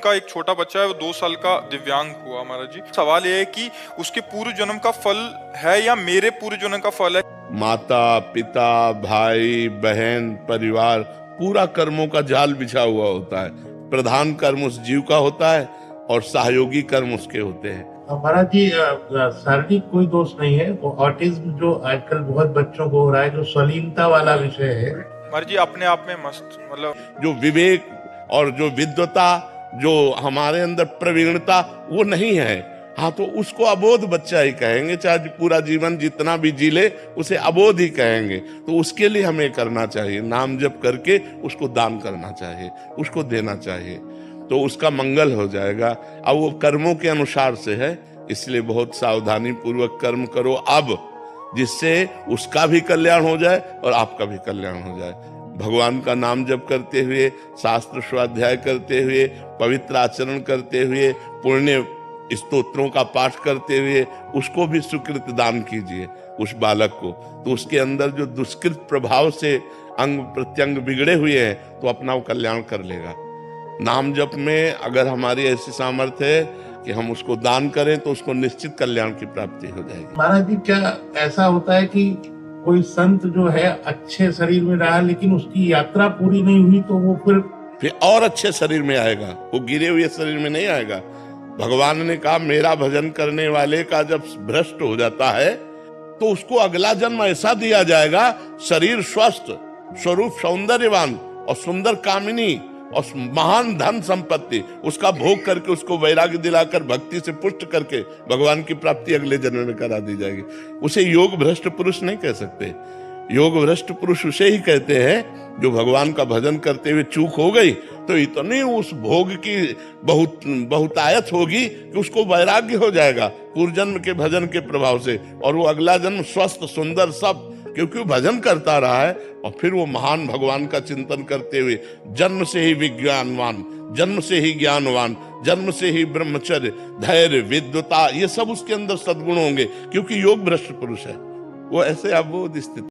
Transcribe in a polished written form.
का एक छोटा बच्चा है, वो 2 साल का दिव्यांग हुआ महाराज जी। सवाल ये है कि उसके पूर्व जन्म का फल है या मेरे पूर्व जन्म का फल है? माता पिता भाई बहन परिवार पूरा कर्मों का जाल बिछा हुआ होता है। प्रधान कर्म उस जीव का होता है और सहयोगी कर्म उसके होते हैं। महाराज जी, शारीरिक कोई दोष नहीं है, वो ऑटिज्म जो आजकल बहुत बच्चों को हो रहा है, जो स्वलीनता वाला विषय है। महाराज जी अपने आप में मस्त, मतलब जो विवेक और जो विद्वता, जो हमारे अंदर प्रवीणता वो नहीं है। हाँ, तो उसको अबोध बच्चा ही कहेंगे, चाहे पूरा जीवन जितना भी जी ले उसे अबोध ही कहेंगे। तो उसके लिए हमें करना चाहिए, नाम जप करके उसको दान करना चाहिए, उसको देना चाहिए, तो उसका मंगल हो जाएगा। अब वो कर्मों के अनुसार से है, इसलिए बहुत सावधानी पूर्वक कर्म करो अब, जिससे उसका भी कल्याण हो जाए और आपका भी कल्याण हो जाए। भगवान का नाम जप करते हुए, शास्त्र स्वाध्याय करते हुए, पवित्र आचरण करते हुए, पुण्य स्तोत्रों का पाठ करते हुए उसको भी सुकृत दान कीजिए उस बालक को। तो उसके अंदर जो दुष्कृत प्रभाव से अंग प्रत्यंग बिगड़े हुए हैं तो अपना वो कल्याण कर लेगा। नाम जप में अगर हमारी ऐसी सामर्थ्य है कि हम उसको दान करें तो उसको निश्चित कल्याण की प्राप्ति हो जाएगी। महाराज जी, क्या ऐसा होता है कि कोई संत जो है अच्छे शरीर में रहा लेकिन उसकी यात्रा पूरी नहीं हुई, तो वो फिर और अच्छे शरीर में आएगा, वो गिरे हुए शरीर में नहीं आएगा। भगवान ने कहा मेरा भजन करने वाले का जब भ्रष्ट हो जाता है तो उसको अगला जन्म ऐसा दिया जाएगा, शरीर स्वस्थ, स्वरूप सौंदर्यवान और सुंदर कामिनी और महान धन संपत्ति, उसका भोग करके उसको वैराग्य दिलाकर भक्ति से पुष्ट करके भगवान की प्राप्ति अगले जन्म में करा दी जाएगी। उसे योग भ्रष्ट पुरुष नहीं कह सकते। योग भ्रष्ट पुरुष उसे ही कहते हैं जो भगवान का भजन करते हुए चूक हो गई तो इतनी उस भोग की बहुतायत होगी कि उसको वैराग्य हो जाएगा पूर्व जन्म के भजन के प्रभाव से, और वो अगला जन्म स्वस्थ सुंदर सब, क्योंकि वो भजन करता रहा है। और फिर वो महान भगवान का चिंतन करते हुए जन्म से ही विज्ञानवान, जन्म से ही ज्ञानवान, जन्म से ही ब्रह्मचर्य, धैर्य, विद्वता, ये सब उसके अंदर सद्गुण होंगे, क्योंकि योग भ्रष्ट पुरुष है वो। ऐसे अबोध स्थिति